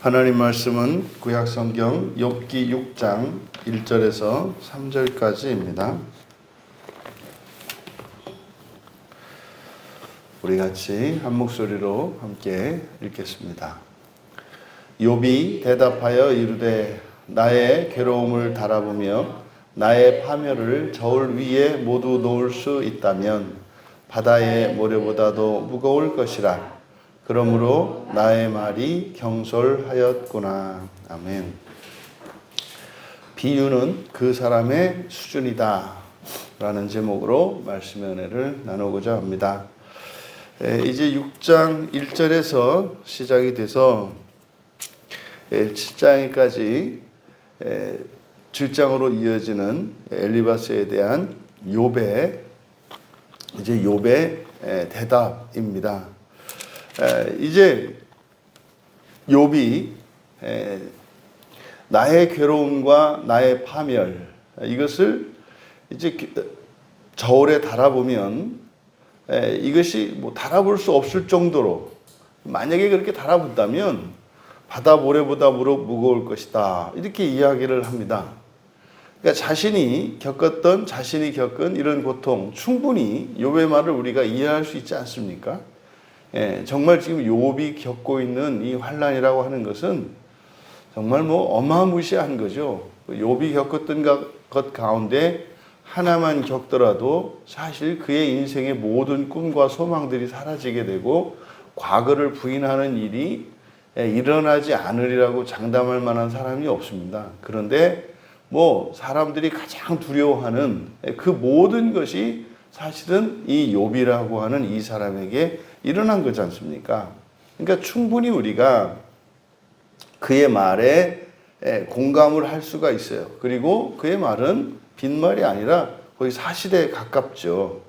하나님 말씀은 구약성경 욥기 6장 1절에서 3절까지입니다. 우리 같이 한 목소리로 함께 읽겠습니다. 욥이 대답하여 이르되 나의 괴로움을 달아보며 나의 파멸을 저울 위에 모두 놓을 수 있다면 바다의 모래보다도 무거울 것이라. 그러므로 나의 말이 경솔하였구나. 아멘. 비유는 그 사람의 수준이다 라는 제목으로 말씀의 은혜를 나누고자 합니다. 이제 6장 1절에서 시작이 돼서 7장까지 7장으로 이어지는 엘리바스에 대한 욥의 대답입니다. 이제 욥이 나의 괴로움과 나의 파멸 이것을 이제 저울에 달아보면 이것이 뭐 달아볼 수 없을 정도로 만약에 그렇게 달아본다면 바다 모래보다 무거울 것이다 이렇게 이야기를 합니다. 그러니까 자신이 겪은 이런 고통 충분히 욥의 말을 우리가 이해할 수 있지 않습니까? 정말 지금 욥이 겪고 있는 이 환난이라고 하는 것은 정말 어마무시한 거죠. 욥이 겪었던 것 가운데 하나만 겪더라도 사실 그의 인생의 모든 꿈과 소망들이 사라지게 되고 과거를 부인하는 일이 일어나지 않으리라고 장담할 만한 사람이 없습니다. 그런데 사람들이 가장 두려워하는 그 모든 것이 사실은 이 욥이라고 하는 이 사람에게 일어난 거지 않습니까? 그러니까 충분히 우리가 그의 말에 공감을 할 수가 있어요. 그리고 그의 말은 빈말이 아니라 거의 사실에 가깝죠.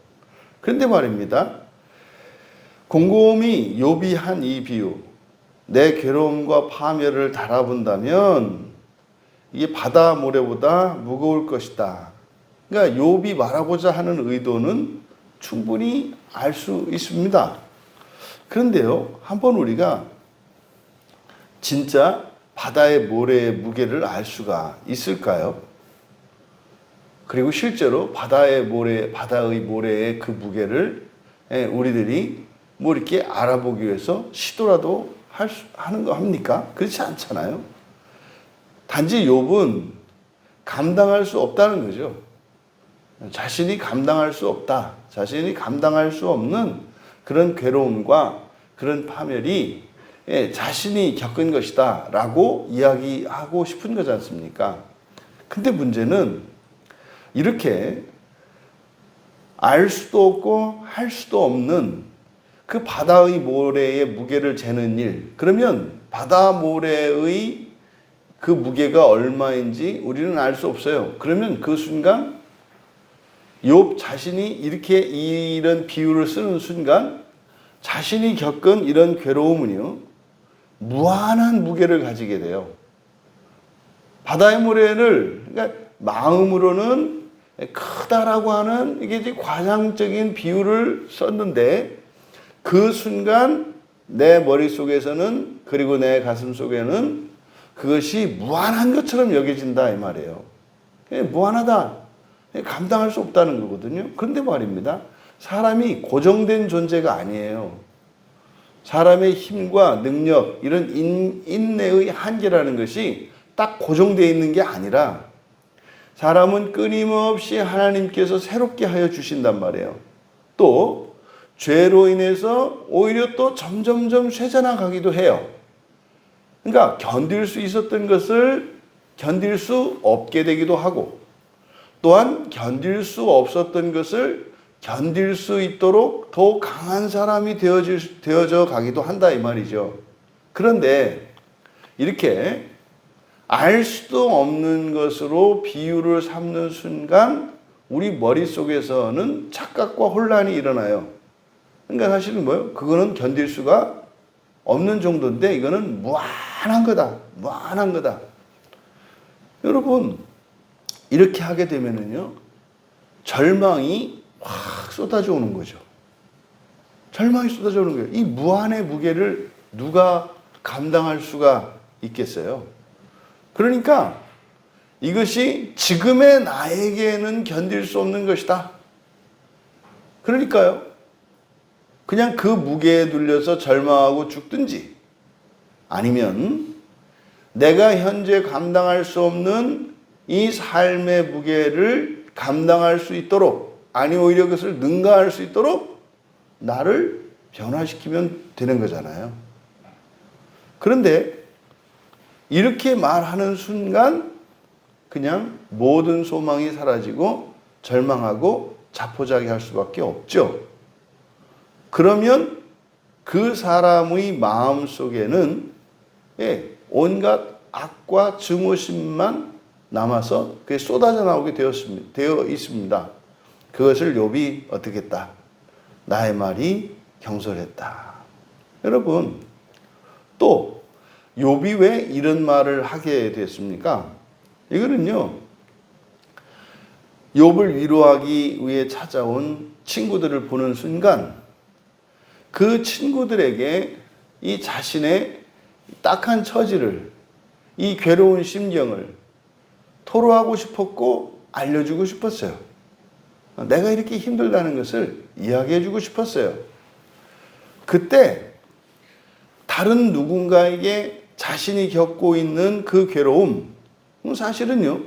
그런데 말입니다. 곰곰이 욥이 한 이 비유, 내 괴로움과 파멸을 달아본다면 이게 바다 모래보다 무거울 것이다. 그러니까 욥이 말하고자 하는 의도는 충분히 알 수 있습니다. 그런데요, 한번 우리가 진짜 바다의 모래의 무게를 알 수가 있을까요? 그리고 실제로 바다의 모래의 그 무게를 우리들이 이렇게 알아보기 위해서 시도라도 하는 거 합니까? 그렇지 않잖아요. 단지 욥은 감당할 수 없다는 거죠. 자신이 감당할 수 없다. 자신이 감당할 수 없는 그런 괴로움과 그런 파멸이 자신이 겪은 것이다 라고 이야기하고 싶은 거지 않습니까? 근데 문제는 이렇게 알 수도 없고 할 수도 없는 그 바다의 모래의 무게를 재는 일, 그러면 바다 모래의 그 무게가 얼마인지 우리는 알 수 없어요. 그러면 그 순간 욥 자신이 이렇게 이런 비유를 쓰는 순간 자신이 겪은 이런 괴로움은요 무한한 무게를 가지게 돼요. 바다의 모래를 그러니까 마음으로는 크다라고 하는 이게 이제 과장적인 비유를 썼는데 그 순간 내 머릿속에서는 그리고 내 가슴 속에는 그것이 무한한 것처럼 여겨진다 이 말이에요. 무한하다. 감당할 수 없다는 거거든요. 그런데 말입니다. 사람이 고정된 존재가 아니에요. 사람의 힘과 능력, 이런 인내의 한계라는 것이 딱 고정되어 있는 게 아니라 사람은 끊임없이 하나님께서 새롭게 하여 주신단 말이에요. 또 죄로 인해서 오히려 또 점점점 쇠져나 가기도 해요. 그러니까 견딜 수 있었던 것을 견딜 수 없게 되기도 하고 또한 견딜 수 없었던 것을 견딜 수 있도록 더 강한 사람이 되어져 가기도 한다 이 말이죠. 그런데 이렇게 알 수도 없는 것으로 비유를 삼는 순간 우리 머릿속에서는 착각과 혼란이 일어나요. 그러니까 사실은 그거는 견딜 수가 없는 정도인데 이거는 무한한 거다. 무한한 거다. 여러분 이렇게 하게 되면은요 절망이 확 쏟아져 오는 거죠. 절망이 쏟아져 오는 거예요. 이 무한의 무게를 누가 감당할 수가 있겠어요? 그러니까 이것이 지금의 나에게는 견딜 수 없는 것이다. 그러니까요. 그냥 그 무게에 눌려서 절망하고 죽든지, 아니면 내가 현재 감당할 수 없는 이 삶의 무게를 감당할 수 있도록, 아니 오히려 그것을 능가할 수 있도록 나를 변화시키면 되는 거잖아요. 그런데 이렇게 말하는 순간 그냥 모든 소망이 사라지고 절망하고 자포자기할 수밖에 없죠. 그러면 그 사람의 마음 속에는 온갖 악과 증오심만 남아서 그게 쏟아져 나오게 되어 있습니다. 그것을 욥이 어떻게 했다? 나의 말이 경솔했다. 여러분, 또 욥이 왜 이런 말을 하게 됐습니까? 이거는요, 욥을 위로하기 위해 찾아온 친구들을 보는 순간 그 친구들에게 이 자신의 딱한 처지를, 이 괴로운 심정을 토로하고 싶었고 알려주고 싶었어요. 내가 이렇게 힘들다는 것을 이야기해주고 싶었어요. 그때 다른 누군가에게 자신이 겪고 있는 그 괴로움, 사실은요,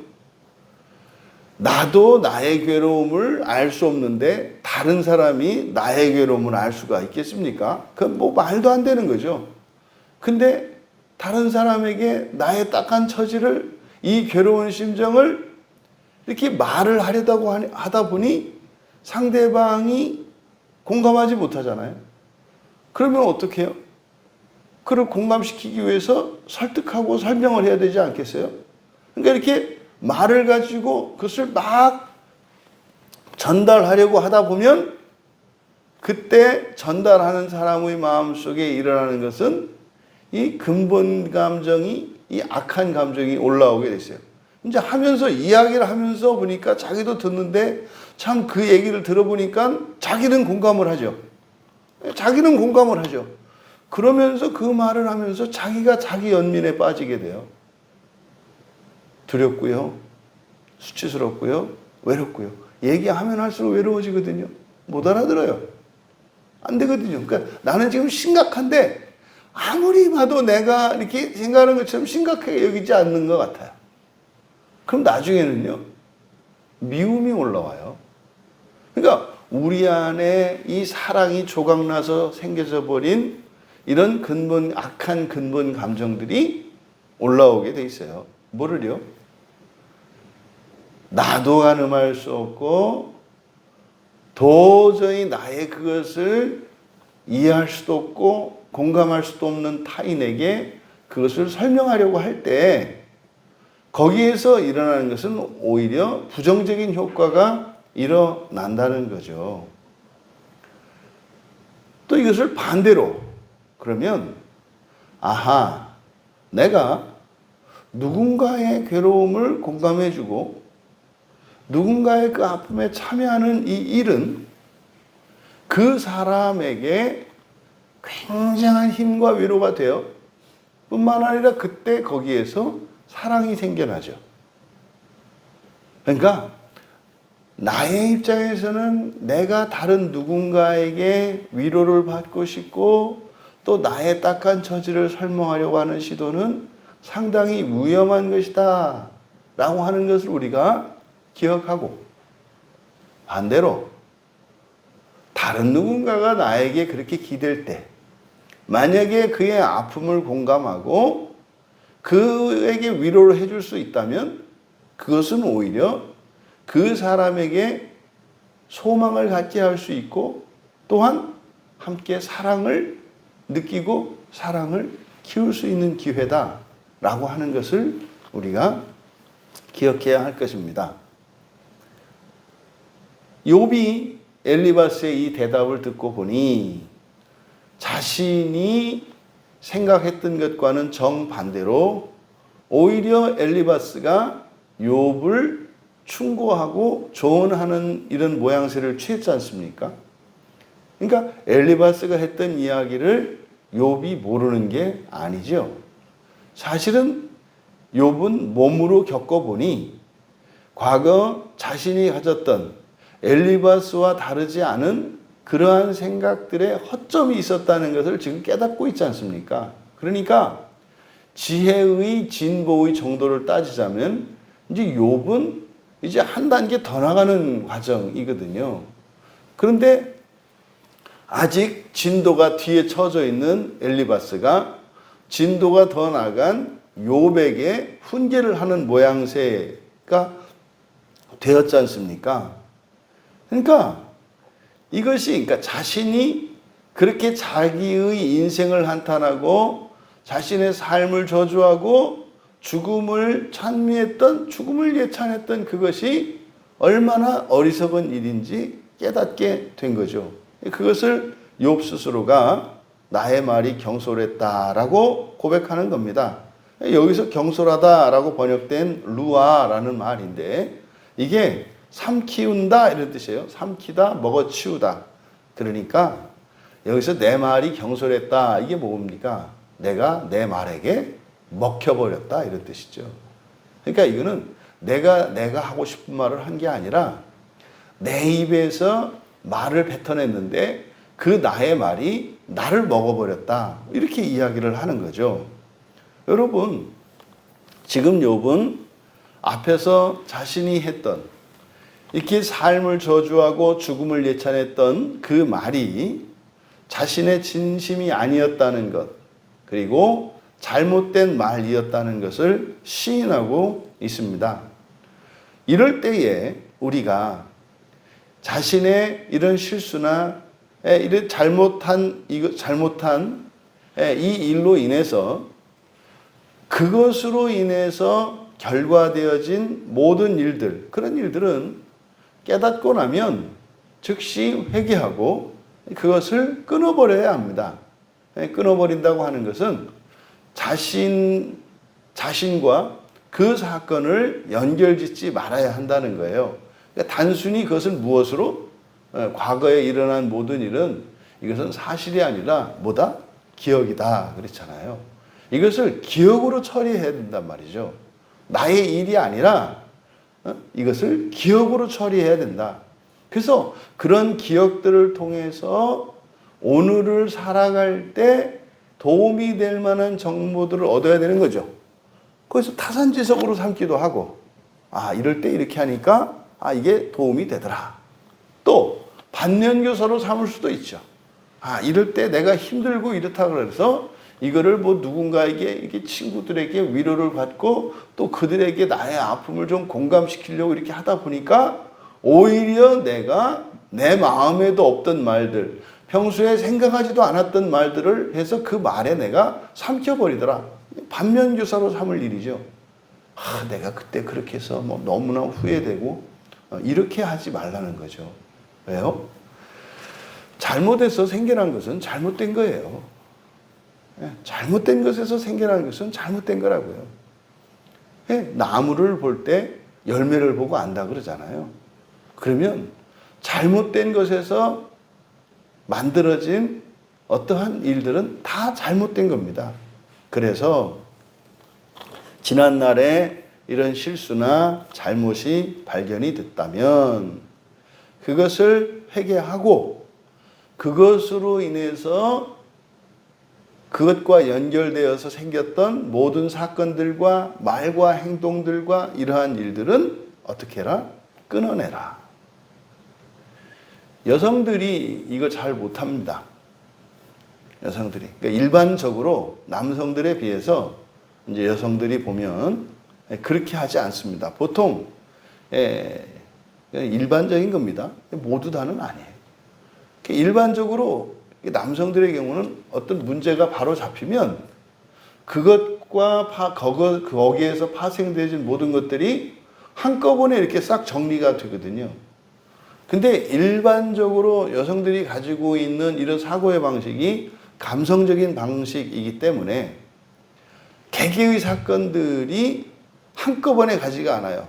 나도 나의 괴로움을 알 수 없는데 다른 사람이 나의 괴로움을 알 수가 있겠습니까? 그건 뭐 말도 안 되는 거죠. 근데 다른 사람에게 나의 딱한 처지를, 이 괴로운 심정을 이렇게 말을 하려고 하다 보니 상대방이 공감하지 못하잖아요. 그러면 어떻게 해요? 그를 공감시키기 위해서 설득하고 설명을 해야 되지 않겠어요? 그러니까 이렇게 말을 가지고 그것을 막 전달하려고 하다 보면 그때 전달하는 사람의 마음속에 일어나는 것은 이 근본 감정이, 이 악한 감정이 올라오게 됐어요. 이제 하면서 이야기를 하면서 보니까 자기도 듣는데 참 그 얘기를 들어보니까 자기는 공감을 하죠. 자기는 공감을 하죠. 그러면서 그 말을 하면서 자기가 자기 연민에 빠지게 돼요. 두렵고요, 수치스럽고요, 외롭고요. 얘기하면 할수록 외로워지거든요. 못 알아들어요. 안 되거든요. 그러니까 나는 지금 심각한데 아무리 봐도 내가 이렇게 생각하는 것처럼 심각하게 여기지 않는 것 같아요. 그럼 나중에는요, 미움이 올라와요. 그러니까 우리 안에 이 사랑이 조각나서 생겨져 버린 이런 악한 근본 감정들이 올라오게 돼 있어요. 뭐를요? 나도 가늠할 수 없고 도저히 나의 그것을 이해할 수도 없고 공감할 수도 없는 타인에게 그것을 설명하려고 할 때 거기에서 일어나는 것은 오히려 부정적인 효과가 일어난다는 거죠. 또 이것을 반대로, 그러면 아하, 내가 누군가의 괴로움을 공감해주고 누군가의 그 아픔에 참여하는 이 일은 그 사람에게 굉장한 힘과 위로가 되어 뿐만 아니라 그때 거기에서 사랑이 생겨나죠. 그러니까 나의 입장에서는 내가 다른 누군가에게 위로를 받고 싶고 또 나의 딱한 처지를 설명하려고 하는 시도는 상당히 위험한 것이다 라고 하는 것을 우리가 기억하고, 반대로 다른 누군가가 나에게 그렇게 기댈 때 만약에 그의 아픔을 공감하고 그에게 위로를 해줄 수 있다면 그것은 오히려 그 사람에게 소망을 갖게 할 수 있고 또한 함께 사랑을 느끼고 사랑을 키울 수 있는 기회다라고 하는 것을 우리가 기억해야 할 것입니다. 욥이 엘리바스의 이 대답을 듣고 보니 자신이 생각했던 것과는 정반대로 오히려 엘리바스가 욥을 충고하고 조언하는 이런 모양새를 취했지 않습니까? 그러니까 엘리바스가 했던 이야기를 욥이 모르는 게 아니죠. 사실은 욥은 몸으로 겪어보니 과거 자신이 가졌던 엘리바스와 다르지 않은 그러한 생각들의 허점이 있었다는 것을 지금 깨닫고 있지 않습니까? 그러니까 지혜의 진보의 정도를 따지자면 이제 욥은 이제 한 단계 더 나가는 과정이거든요. 그런데 아직 진도가 뒤에 처져 있는 엘리바스가 진도가 더 나간 욥에게 훈계를 하는 모양새가 되었지 않습니까? 그러니까 이것이 자신이 그렇게 자기의 인생을 한탄하고 자신의 삶을 저주하고 죽음을 찬미했던, 죽음을 예찬했던 그것이 얼마나 어리석은 일인지 깨닫게 된 거죠. 그것을 욥 스스로가 나의 말이 경솔했다라고 고백하는 겁니다. 여기서 경솔하다라고 번역된 루아라는 말인데 이게 삼키운다 이런 뜻이에요. 삼키다, 먹어치우다. 그러니까 여기서 내 말이 경솔했다 이게 뭡니까? 내가 내 말에게 먹혀버렸다 이런 뜻이죠. 그러니까 이거는 내가 하고 싶은 말을 한 게 아니라 내 입에서 말을 뱉어냈는데 그 나의 말이 나를 먹어버렸다 이렇게 이야기를 하는 거죠. 여러분 지금 욥은 앞에서 자신이 했던 이렇게 삶을 저주하고 죽음을 예찬했던 그 말이 자신의 진심이 아니었다는 것 그리고 잘못된 말이었다는 것을 시인하고 있습니다. 이럴 때에 우리가 자신의 이런 실수나 이런 잘못한 이 일로 인해서 그것으로 인해서 결과되어진 모든 일들, 그런 일들은 깨닫고 나면 즉시 회개하고 그것을 끊어버려야 합니다. 끊어버린다고 하는 것은 자신과 그 사건을 연결짓지 말아야 한다는 거예요. 그러니까 단순히 그것을 무엇으로? 과거에 일어난 모든 일은 이것은 사실이 아니라 뭐다? 기억이다. 그렇잖아요. 이것을 기억으로 처리해야 된단 말이죠. 나의 일이 아니라 이것을 기억으로 처리해야 된다. 그래서 그런 기억들을 통해서 오늘을 살아갈 때 도움이 될 만한 정보들을 얻어야 되는 거죠. 거기서 타산지석으로 삼기도 하고, 이럴 때 이렇게 하니까, 이게 도움이 되더라. 또, 반면교사로 삼을 수도 있죠. 이럴 때 내가 힘들고 이렇다 그래서 이거를 누군가에게, 이렇게 친구들에게 위로를 받고 또 그들에게 나의 아픔을 좀 공감시키려고 이렇게 하다 보니까 오히려 내가 내 마음에도 없던 말들, 평소에 생각하지도 않았던 말들을 해서 그 말에 내가 삼켜버리더라. 반면교사로 삼을 일이죠. 내가 그때 그렇게 해서 너무나 후회되고 이렇게 하지 말라는 거죠. 왜요? 잘못해서 생겨난 것은 잘못된 거예요. 잘못된 것에서 생겨난 것은 잘못된 거라고요. 나무를 볼 때 열매를 보고 안다 그러잖아요. 그러면 잘못된 것에서 만들어진 어떠한 일들은 다 잘못된 겁니다. 그래서 지난날에 이런 실수나 잘못이 발견이 됐다면 그것을 회개하고 그것으로 인해서 그것과 연결되어서 생겼던 모든 사건들과 말과 행동들과 이러한 일들은 어떻게 해라? 끊어내라. 여성들이 이거 잘 못합니다. 여성들이. 그러니까 일반적으로 남성들에 비해서 이제 여성들이 보면 그렇게 하지 않습니다. 보통 일반적인 겁니다. 모두 다는 아니에요. 일반적으로 남성들의 경우는 어떤 문제가 바로 잡히면 그것과 거기에서 파생되진 모든 것들이 한꺼번에 이렇게 싹 정리가 되거든요. 근데 일반적으로 여성들이 가지고 있는 이런 사고의 방식이 감성적인 방식이기 때문에 개개의 사건들이 한꺼번에 가지가 않아요.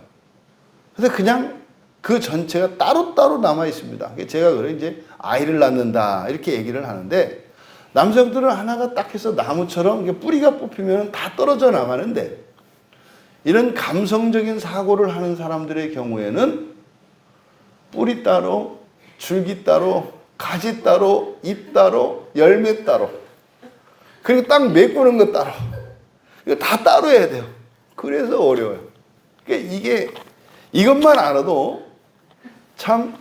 그래서 그냥 그 전체가 따로따로 남아 있습니다. 제가 그래 이제 아이를 낳는다 이렇게 얘기를 하는데 남성들은 하나가 딱 해서 나무처럼 뿌리가 뽑히면 다 떨어져 나가는데, 이런 감성적인 사고를 하는 사람들의 경우에는 뿌리 따로, 줄기 따로, 가지 따로, 잎 따로, 열매 따로, 그리고 딱 메꾸는 것 따로, 이거 다 따로 해야 돼요. 그래서 어려워요. 그러니까 이것만 알아도 참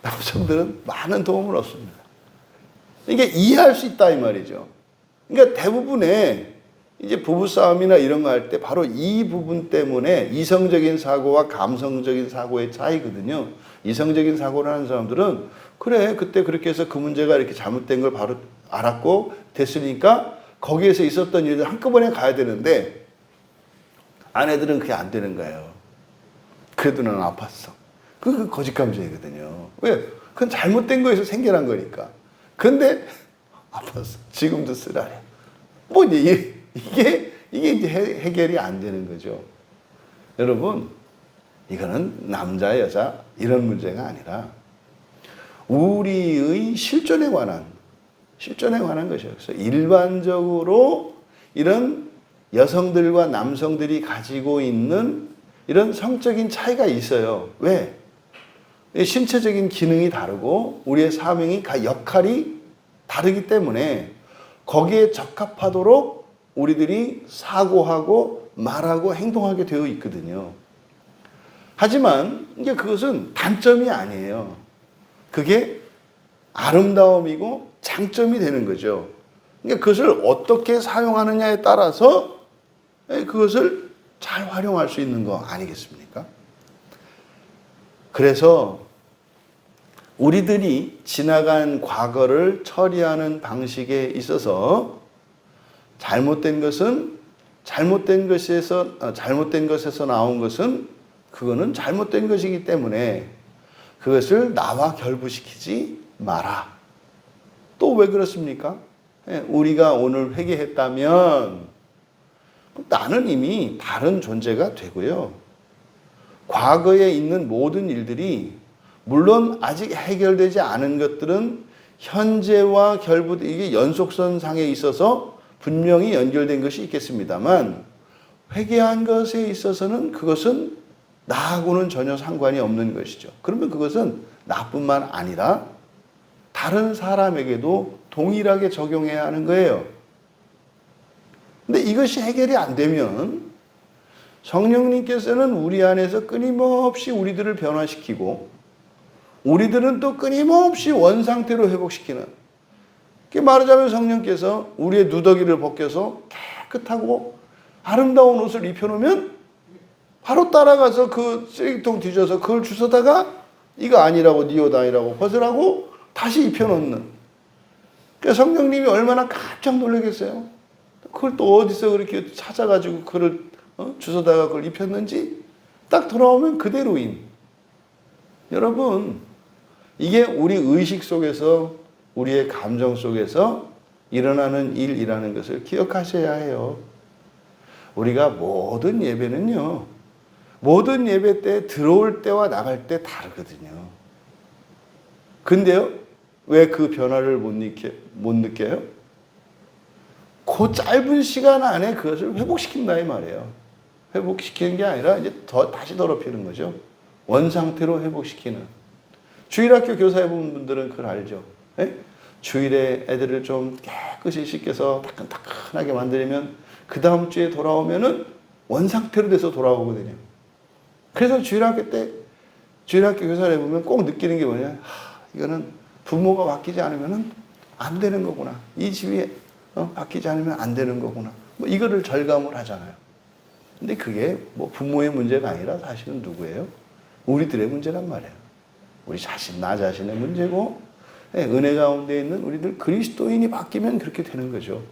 남성들은 많은 도움을 얻습니다. 이게 이해할 수 있다 이 말이죠. 그러니까 대부분의 이제 부부싸움이나 이런 거 할 때 바로 이 부분 때문에 이성적인 사고와 감성적인 사고의 차이거든요. 이성적인 사고를 하는 사람들은 그래, 그때 그렇게 해서 그 문제가 이렇게 잘못된 걸 바로 알았고 됐으니까 거기에서 있었던 일들 한꺼번에 가야 되는데, 아내들은 그게 안 되는 거예요. 그래도 난 아팠어. 그게 거짓 감정이거든요. 왜? 그건 잘못된 거에서 생겨난 거니까. 근데 아팠어. 지금도 쓰라래. 뭐 이게 이제 해결이 안 되는 거죠. 여러분, 이거는 남자 여자 이런 문제가 아니라 우리의 실존에 관한 것이에요. 그래서 일반적으로 이런 여성들과 남성들이 가지고 있는 이런 성적인 차이가 있어요. 왜? 신체적인 기능이 다르고 우리의 사명이, 역할이 다르기 때문에 거기에 적합하도록 우리들이 사고하고 말하고 행동하게 되어 있거든요. 하지만 이게 그것은 단점이 아니에요. 그게 아름다움이고 장점이 되는 거죠. 그러니까 그것을 어떻게 사용하느냐에 따라서 그것을 잘 활용할 수 있는 거 아니겠습니까? 그래서 우리들이 지나간 과거를 처리하는 방식에 있어서 잘못된 것에서 나온 것은 그거는 잘못된 것이기 때문에 그것을 나와 결부시키지 마라. 또 왜 그렇습니까? 우리가 오늘 회개했다면 나는 이미 다른 존재가 되고요. 과거에 있는 모든 일들이, 물론 아직 해결되지 않은 것들은 현재와 이게 연속선상에 있어서 분명히 연결된 것이 있겠습니다만, 회개한 것에 있어서는 그것은 나하고는 전혀 상관이 없는 것이죠. 그러면 그것은 나뿐만 아니라 다른 사람에게도 동일하게 적용해야 하는 거예요. 근데 이것이 해결이 안 되면 성령님께서는 우리 안에서 끊임없이 우리들을 변화시키고 우리들은 또 끊임없이 원상태로 회복시키는, 말하자면 성령께서 우리의 누더기를 벗겨서 깨끗하고 아름다운 옷을 입혀놓으면 바로 따라가서 그 쓰레기통 뒤져서 그걸 주워다가 이거 아니라고, 네 옷 아니라고 벗으라고 다시 입혀놓는. 그러니까 성령님이 얼마나 깜짝 놀라겠어요. 그걸 또 어디서 그렇게 찾아가지고 그걸 주워다가 그걸 입혔는지 딱 돌아오면 그대로임. 여러분, 이게 우리 의식 속에서, 우리의 감정 속에서 일어나는 일이라는 것을 기억하셔야 해요. 우리가 모든 예배는요, 모든 예배 때 들어올 때와 나갈 때 다르거든요. 근데요, 왜 그 변화를 못 느껴요? 그 짧은 시간 안에 그것을 회복시킨다 이 말이에요. 회복시키는 게 아니라 이제 다시 더럽히는 거죠. 원상태로 회복시키는. 주일학교 교사해본 분들은 그걸 알죠. 네? 주일에 애들을 좀 깨끗이 씻겨서 따끈따끈하게 만들면 그 다음 주에 돌아오면은 원상태로 돼서 돌아오거든요. 그래서 주일학교 교사를 해보면 꼭 느끼는 게 뭐냐. 이거는 부모가 바뀌지 않으면 안 되는 거구나. 이 집이 바뀌지 않으면 안 되는 거구나. 뭐 이거를 절감을 하잖아요. 근데 그게 뭐 부모의 문제가 아니라 사실은 누구예요? 우리들의 문제란 말이에요. 우리 자신, 나 자신의 문제고, 은혜 가운데 있는 우리들 그리스도인이 바뀌면 그렇게 되는 거죠.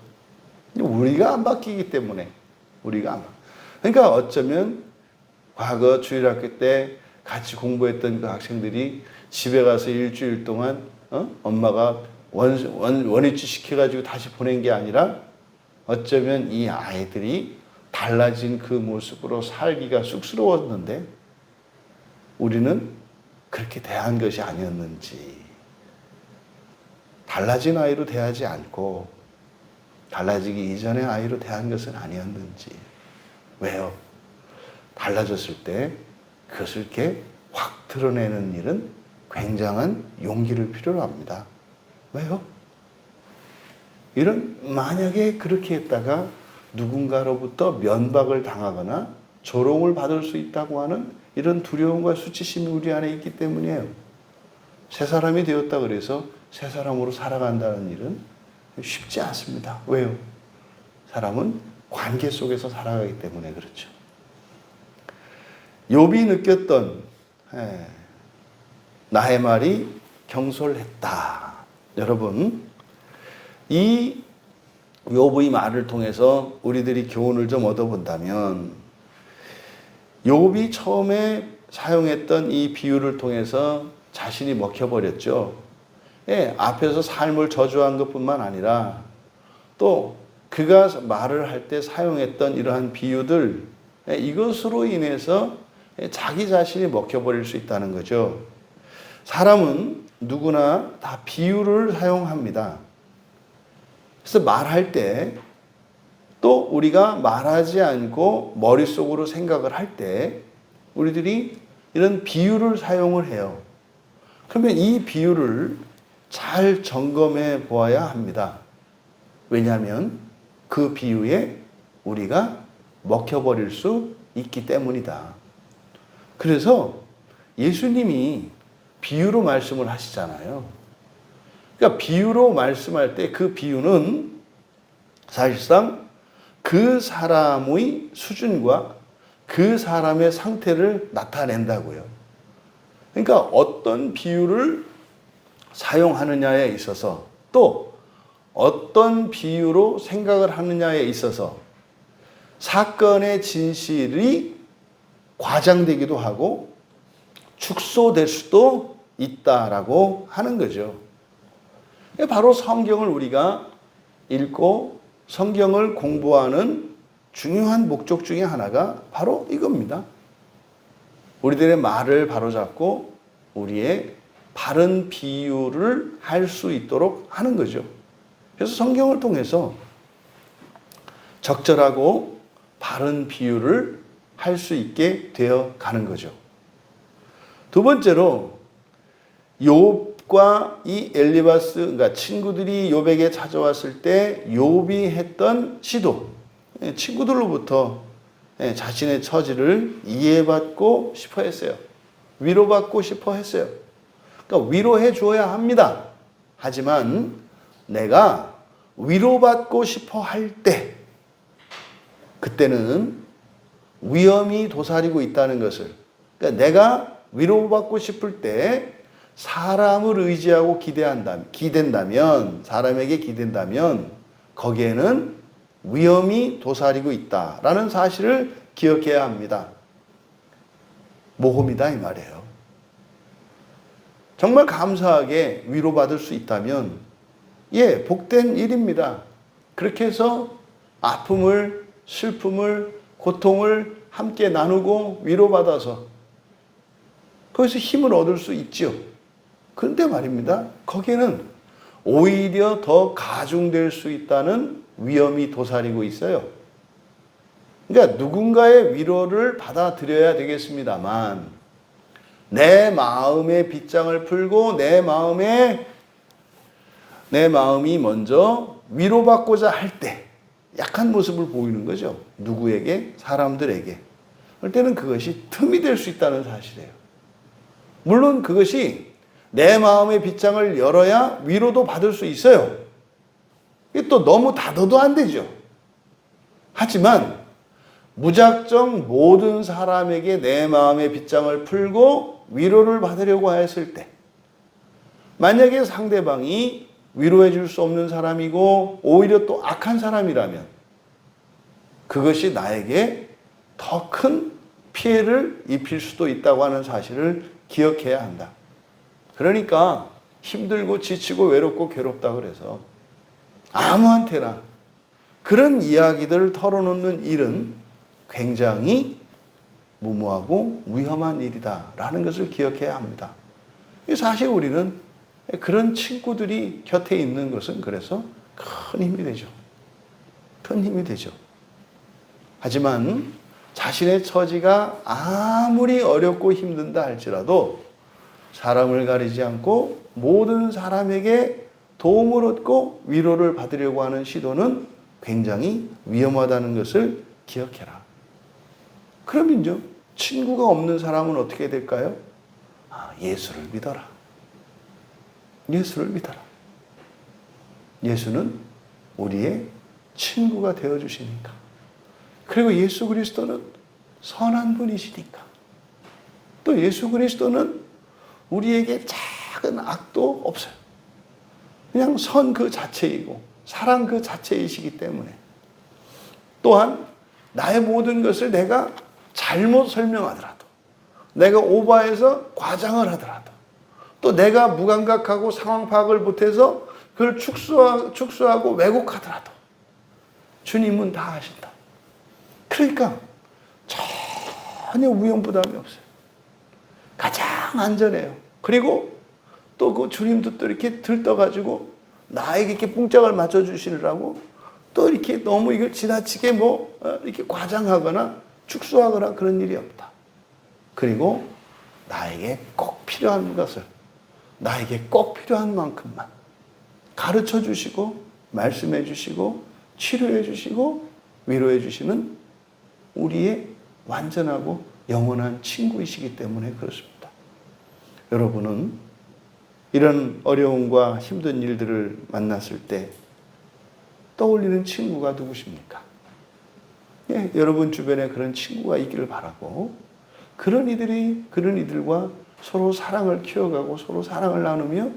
우리가 안 바뀌기 때문에, 그러니까 어쩌면 과거 주일학교 때 같이 공부했던 그 학생들이 집에 가서 일주일 동안 엄마가 원위치 시켜가지고 다시 보낸 게 아니라 어쩌면 이 아이들이 달라진 그 모습으로 살기가 쑥스러웠는데 우리는 그렇게 대한 것이 아니었는지. 달라진 아이로 대하지 않고 달라지기 이전의 아이로 대한 것은 아니었는지. 왜요? 달라졌을 때 그것을 이렇게 확 드러내는 일은 굉장한 용기를 필요로 합니다. 왜요? 만약에 그렇게 했다가 누군가로부터 면박을 당하거나 조롱을 받을 수 있다고 하는 이런 두려움과 수치심이 우리 안에 있기 때문이에요. 새 사람이 되었다 그래서 새 사람으로 살아간다는 일은 쉽지 않습니다. 왜요? 사람은 관계 속에서 살아가기 때문에 그렇죠. 욥이 느꼈던 나의 말이 경솔했다. 여러분, 이 욥의 말을 통해서 우리들이 교훈을 좀 얻어본다면, 욥이 처음에 사용했던 이 비유를 통해서 자신이 먹혀버렸죠. 앞에서 삶을 저주한 것뿐만 아니라 또 그가 말을 할 때 사용했던 이러한 비유들, 이것으로 인해서 자기 자신이 먹혀버릴 수 있다는 거죠. 사람은 누구나 다 비유를 사용합니다. 그래서 말할 때 또 우리가 말하지 않고 머릿속으로 생각을 할 때 우리들이 이런 비유를 사용을 해요. 그러면 이 비유를 잘 점검해 보아야 합니다. 왜냐하면 그 비유에 우리가 먹혀버릴 수 있기 때문이다. 그래서 예수님이 비유로 말씀을 하시잖아요. 그러니까 비유로 말씀할 때 그 비유는 사실상 그 사람의 수준과 그 사람의 상태를 나타낸다고요. 그러니까 어떤 비유를 사용하느냐에 있어서 또 어떤 비유로 생각을 하느냐에 있어서 사건의 진실이 과장되기도 하고 축소될 수도 있다라고 하는 거죠. 바로 성경을 우리가 읽고 성경을 공부하는 중요한 목적 중에 하나가 바로 이겁니다. 우리들의 말을 바로잡고 우리의 바른 비유를 할 수 있도록 하는 거죠. 그래서 성경을 통해서 적절하고 바른 비유를 할 수 있게 되어 가는 거죠. 두 번째로 욥과 이 엘리바스, 그러니까 친구들이 욥에게 찾아왔을 때 욥이 했던 시도, 친구들로부터 자신의 처지를 이해받고 싶어 했어요. 위로받고 싶어 했어요. 그러니까 위로해 주어야 합니다. 하지만 내가 위로받고 싶어 할 때, 그때는 위험이 도사리고 있다는 것을, 그러니까 내가 위로받고 싶을 때 사람을 의지하고 기댄다면, 사람에게 기댄다면 거기에는 위험이 도사리고 있다라는 사실을 기억해야 합니다. 모험이다 이 말이에요. 정말 감사하게 위로받을 수 있다면 복된 일입니다. 그렇게 해서 아픔을, 슬픔을, 고통을 함께 나누고 위로받아서 거기서 힘을 얻을 수 있죠. 그런데 말입니다. 거기에는 오히려 더 가중될 수 있다는 위험이 도사리고 있어요. 그러니까 누군가의 위로를 받아들여야 되겠습니다만 내 마음의 빗장을 풀고 내 마음이 먼저 위로받고자 할 때 약한 모습을 보이는 거죠. 누구에게? 사람들에게. 그럴 때는 그것이 틈이 될 수 있다는 사실이에요. 물론 그것이 내 마음의 빗장을 열어야 위로도 받을 수 있어요. 이게 또 너무 닫아도 안 되죠. 하지만 무작정 모든 사람에게 내 마음의 빗장을 풀고 위로를 받으려고 했을 때, 만약에 상대방이 위로해 줄 수 없는 사람이고 오히려 또 악한 사람이라면 그것이 나에게 더 큰 피해를 입힐 수도 있다고 하는 사실을 기억해야 한다. 그러니까 힘들고 지치고 외롭고 괴롭다 그래서 아무한테나 그런 이야기들을 털어놓는 일은 굉장히 무모하고 위험한 일이다라는 것을 기억해야 합니다. 사실 우리는 그런 친구들이 곁에 있는 것은 그래서 큰 힘이 되죠. 큰 힘이 되죠. 하지만 자신의 처지가 아무리 어렵고 힘든다 할지라도 사람을 가리지 않고 모든 사람에게 도움을 얻고 위로를 받으려고 하는 시도는 굉장히 위험하다는 것을 기억해라. 그러면요, 친구가 없는 사람은 어떻게 될까요? 예수를 믿어라. 예수를 믿어라. 예수는 우리의 친구가 되어주시니까. 그리고 예수 그리스도는 선한 분이시니까. 또 예수 그리스도는 우리에게 작은 악도 없어요. 그냥 선 그 자체이고 사랑 그 자체이시기 때문에. 또한 나의 모든 것을 내가 잘못 설명하더라도, 내가 오버해서 과장을 하더라도, 또 내가 무감각하고 상황 파악을 못해서 그걸 축소하고 왜곡하더라도 주님은 다 아신다. 그러니까 전혀 위험부담이 없어요. 가장 안전해요. 그리고 또 그 주님도 또 이렇게 들떠가지고 나에게 이렇게 뽕짝을 맞춰주시느라고 또 이렇게 너무 이걸 지나치게 이렇게 과장하거나 축소하거나 그런 일이 없다. 그리고 나에게 꼭 필요한 것을 나에게 꼭 필요한 만큼만 가르쳐 주시고 말씀해 주시고 치료해 주시고 위로해 주시는 우리의 완전하고 영원한 친구이시기 때문에 그렇습니다. 여러분은 이런 어려움과 힘든 일들을 만났을 때 떠올리는 친구가 누구십니까? 예, 여러분 주변에 그런 친구가 있기를 바라고 그런 이들과 서로 사랑을 키워가고 서로 사랑을 나누며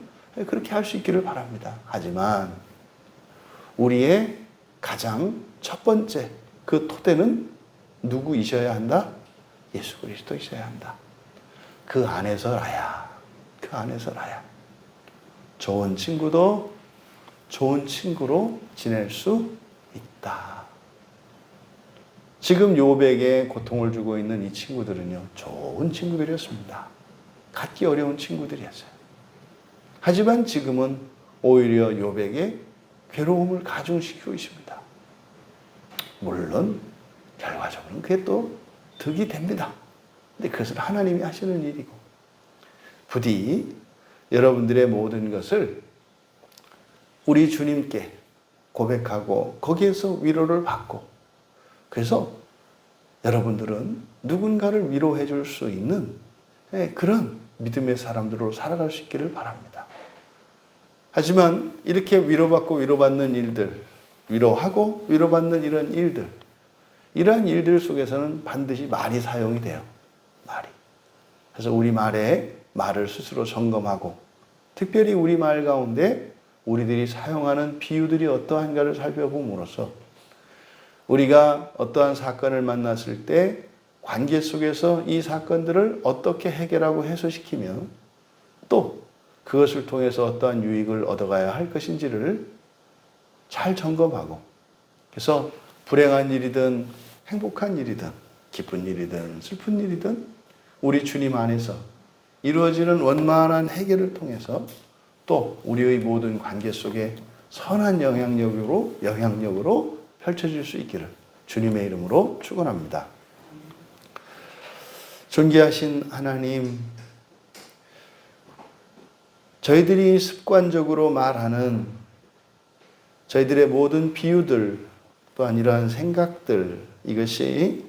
그렇게 할 수 있기를 바랍니다. 하지만 우리의 가장 첫 번째 그 토대는 누구이셔야 한다? 예수 그리스도이셔야 한다. 그 안에서라야, 그 안에서라야 좋은 친구도 좋은 친구로 지낼 수 있다. 지금 욥에게 고통을 주고 있는 이 친구들은요, 좋은 친구들이었습니다. 갖기 어려운 친구들이었어요. 하지만 지금은 오히려 욥에게 괴로움을 가중시키고 있습니다. 물론 결과적으로는 그게 또 득이 됩니다. 근데 그것은 하나님이 하시는 일이고, 부디 여러분들의 모든 것을 우리 주님께 고백하고 거기에서 위로를 받고, 그래서 여러분들은 누군가를 위로해 줄 수 있는 그런 믿음의 사람들로 살아갈 수 있기를 바랍니다. 하지만 이렇게 위로받고 위로받는 일들, 위로하고 위로받는 이런 일들, 이러한 일들 속에서는 반드시 말이 사용이 돼요. 말이. 그래서 우리 말을 스스로 점검하고, 특별히 우리 말 가운데 우리들이 사용하는 비유들이 어떠한가를 살펴봄으로써 우리가 어떠한 사건을 만났을 때 관계 속에서 이 사건들을 어떻게 해결하고 해소시키며 또 그것을 통해서 어떠한 유익을 얻어가야 할 것인지를 잘 점검하고, 그래서 불행한 일이든 행복한 일이든 기쁜 일이든 슬픈 일이든 우리 주님 안에서 이루어지는 원만한 해결을 통해서 또 우리의 모든 관계 속에 선한 영향력으로 펼쳐질 수 있기를 주님의 이름으로 축원합니다. 존귀하신 하나님, 저희들이 습관적으로 말하는 저희들의 모든 비유들 또한 이러한 생각들, 이것이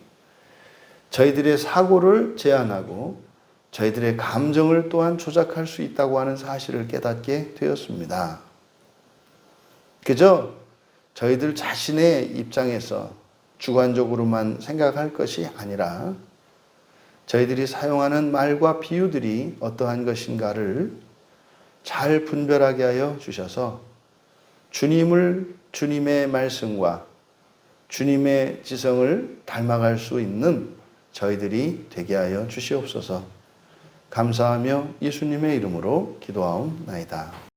저희들의 사고를 제한하고 저희들의 감정을 또한 조작할 수 있다고 하는 사실을 깨닫게 되었습니다. 그저 저희들 자신의 입장에서 주관적으로만 생각할 것이 아니라 저희들이 사용하는 말과 비유들이 어떠한 것인가를 잘 분별하게 하여 주셔서 주님의 말씀과 주님의 지성을 닮아갈 수 있는 저희들이 되게 하여 주시옵소서. 감사하며 예수님의 이름으로 기도하옵나이다.